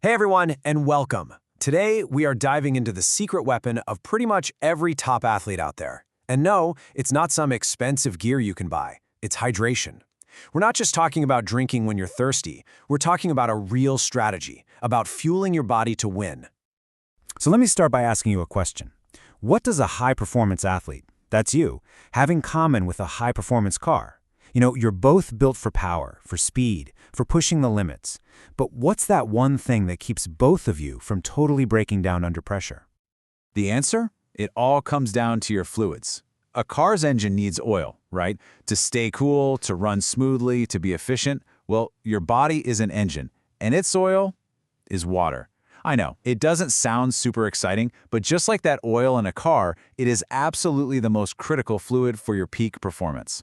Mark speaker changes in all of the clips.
Speaker 1: Hey everyone, and welcome. Today, we are diving into the secret weapon of pretty much every top athlete out there. And no, it's not some expensive gear you can buy. It's hydration. We're not just talking about drinking when you're thirsty. We're talking about a real strategy, about fueling your body to win.
Speaker 2: So let me start by asking you a question. What does a high-performance athlete, that's you, have in common with a high-performance car? You're both built for power, for speed, for pushing the limits. But what's that one thing that keeps both of you from totally breaking down under pressure?
Speaker 3: The answer? It all comes down to your fluids. A car's engine needs oil, right? To stay cool, to run smoothly, to be efficient. Well, your body is an engine, and its oil is water. I know, it doesn't sound super exciting, but just like that oil in a car, it is absolutely the most critical fluid for your peak performance.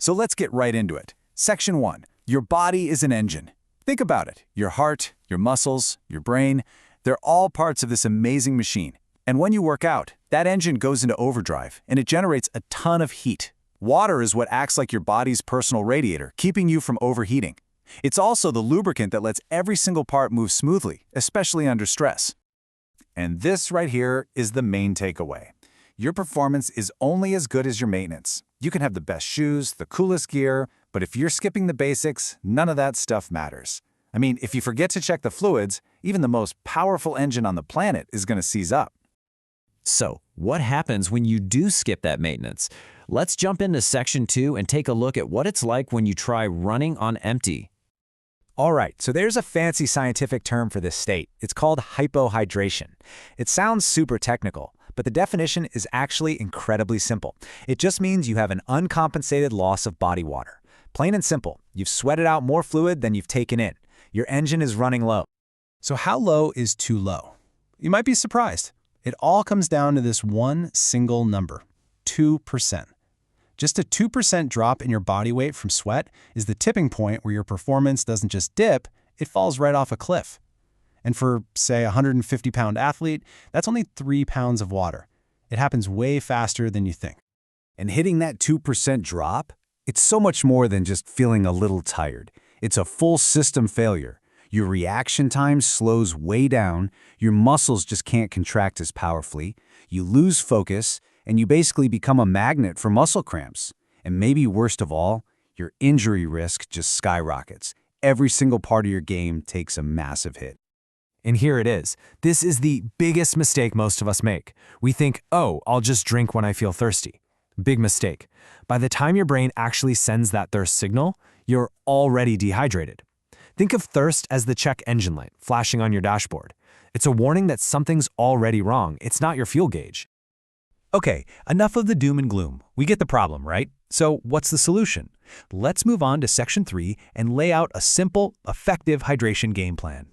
Speaker 4: So let's get right into it. Section 1. Your body is an engine. Think about it. Your heart, your muscles, your brain, they're all parts of this amazing machine. And when you work out, that engine goes into overdrive, and it generates a ton of heat. Water is what acts like your body's personal radiator, keeping you from overheating. It's also the lubricant that lets every single part move smoothly, especially under stress. And this right here is the main takeaway. Your performance is only as good as your maintenance. You can have the best shoes, the coolest gear, but if you're skipping the basics, none of that stuff matters. I mean, if you forget to check the fluids, even the most powerful engine on the planet is going to seize up.
Speaker 5: So, what happens when you do skip that maintenance? Let's jump into Section 2 and take a look at what it's like when you try running on empty.
Speaker 2: All right, so there's a fancy scientific term for this state. It's called hypohydration. It sounds super technical, but the definition is actually incredibly simple. It just means you have an uncompensated loss of body water. Plain and simple, you've sweated out more fluid than you've taken in. Your engine is running low.
Speaker 1: So how low is too low? You might be surprised. It all comes down to this one single number, 2%. Just a 2% drop in your body weight from sweat is the tipping point where your performance doesn't just dip, it falls right off a cliff. And for, say, a 150-pound athlete, that's only 3 pounds of water. It happens way faster than you think.
Speaker 2: And hitting that 2% drop, it's so much more than just feeling a little tired. It's a full system failure. Your reaction time slows way down, your muscles just can't contract as powerfully, you lose focus, and you basically become a magnet for muscle cramps. And maybe worst of all, your injury risk just skyrockets. Every single part of your game takes a massive hit.
Speaker 1: And here it is. This is the biggest mistake most of us make. We think, oh, I'll just drink when I feel thirsty. Big mistake. By the time your brain actually sends that thirst signal, you're already dehydrated. Think of thirst as the check engine light flashing on your dashboard. It's a warning that something's already wrong. It's not your fuel gauge.
Speaker 2: Okay, enough of the doom and gloom. We get the problem, right? So what's the solution? Let's move on to Section 3 and lay out a simple, effective hydration game plan.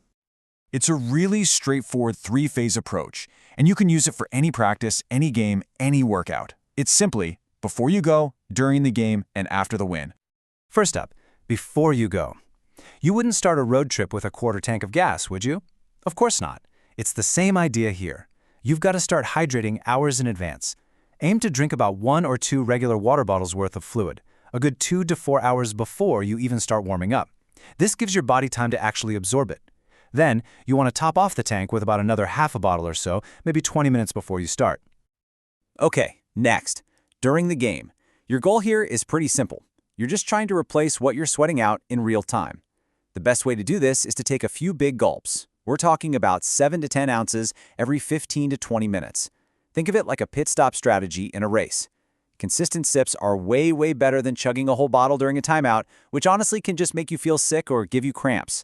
Speaker 4: It's a really straightforward 3-phase approach, and you can use it for any practice, any game, any workout. It's simply before you go, during the game, and after the win.
Speaker 2: First up, before you go. You wouldn't start a road trip with a quarter tank of gas, would you? Of course not. It's the same idea here. You've got to start hydrating hours in advance. Aim to drink about 1 or 2 regular water bottles worth of fluid, a good 2 to 4 hours before you even start warming up. This gives your body time to actually absorb it. Then, you want to top off the tank with about another half a bottle or so, maybe 20 minutes before you start.
Speaker 3: Okay, next. During the game. Your goal here is pretty simple. You're just trying to replace what you're sweating out in real time. The best way to do this is to take a few big gulps. We're talking about 7 to 10 ounces every 15 to 20 minutes. Think of it like a pit stop strategy in a race. Consistent sips are way, way better than chugging a whole bottle during a timeout, which honestly can just make you feel sick or give you cramps.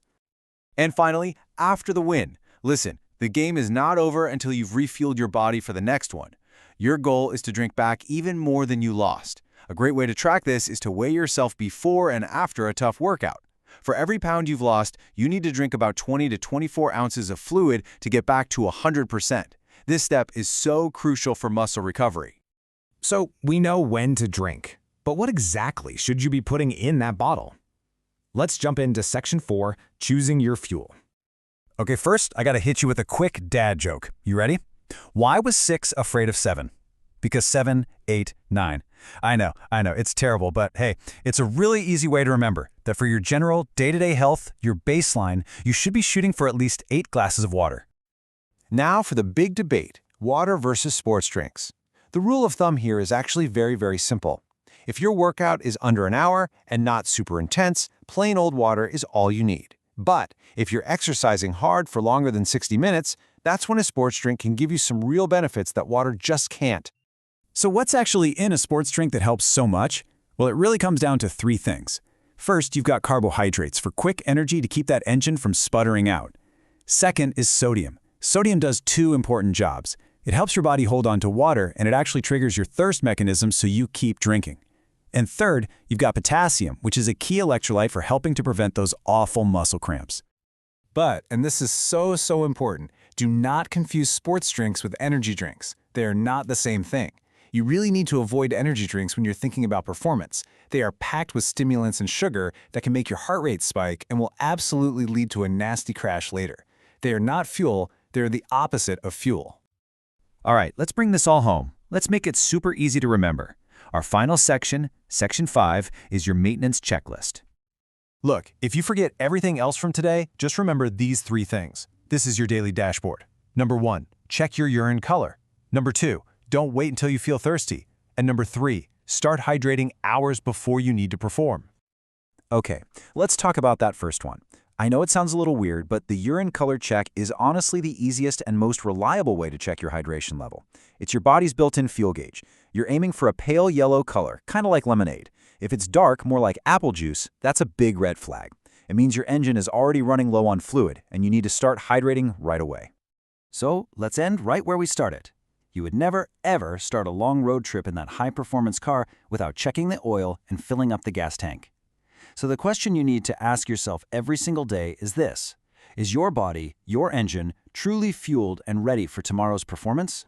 Speaker 4: And finally, after the win. Listen, the game is not over until you've refueled your body for the next one. Your goal is to drink back even more than you lost. A great way to track this is to weigh yourself before and after a tough workout. For every pound you've lost, you need to drink about 20 to 24 ounces of fluid to get back to 100%. This step is so crucial for muscle recovery.
Speaker 1: So we know when to drink, but what exactly should you be putting in that bottle? Let's jump into Section 4, choosing your fuel.
Speaker 4: Okay, first, I gotta hit you with a quick dad joke. You ready? Why was 6 afraid of 7? Because 7, 8, 9. I know, it's terrible, but hey, it's a really easy way to remember that for your general day-to-day health, your baseline, you should be shooting for at least 8 glasses of water.
Speaker 1: Now for the big debate, water versus sports drinks. The rule of thumb here is actually very, very simple. If your workout is under an hour and not super intense, plain old water is all you need. But if you're exercising hard for longer than 60 minutes, that's when a sports drink can give you some real benefits that water just can't.
Speaker 4: So what's actually in a sports drink that helps so much? Well, it really comes down to 3 things. First, you've got carbohydrates for quick energy to keep that engine from sputtering out. Second is sodium. Sodium does 2 important jobs. It helps your body hold on to water, and it actually triggers your thirst mechanism so you keep drinking. And third, you've got potassium, which is a key electrolyte for helping to prevent those awful muscle cramps.
Speaker 2: But, and this is so important, do not confuse sports drinks with energy drinks. They are not the same thing. You really need to avoid energy drinks when you're thinking about performance. They are packed with stimulants and sugar that can make your heart rate spike and will absolutely lead to a nasty crash later. They are not fuel, they are the opposite of fuel.
Speaker 3: All right, let's bring this all home. Let's make it super easy to remember. Our final section, Section 5, is your maintenance checklist.
Speaker 1: Look, if you forget everything else from today, just remember these 3 things. This is your daily dashboard. Number 1, check your urine color. Number 2, don't wait until you feel thirsty. And number 3, start hydrating hours before you need to perform.
Speaker 3: Okay, let's talk about that first one. I know it sounds a little weird, but the urine color check is honestly the easiest and most reliable way to check your hydration level. It's your body's built-in fuel gauge. You're aiming for a pale yellow color, kind of like lemonade. If it's dark, more like apple juice, that's a big red flag. It means your engine is already running low on fluid, and you need to start hydrating right away. So let's end right where we started. You would never, ever start a long road trip in that high-performance car without checking the oil and filling up the gas tank. So the question you need to ask yourself every single day is this: is your body, your engine, truly fueled and ready for tomorrow's performance?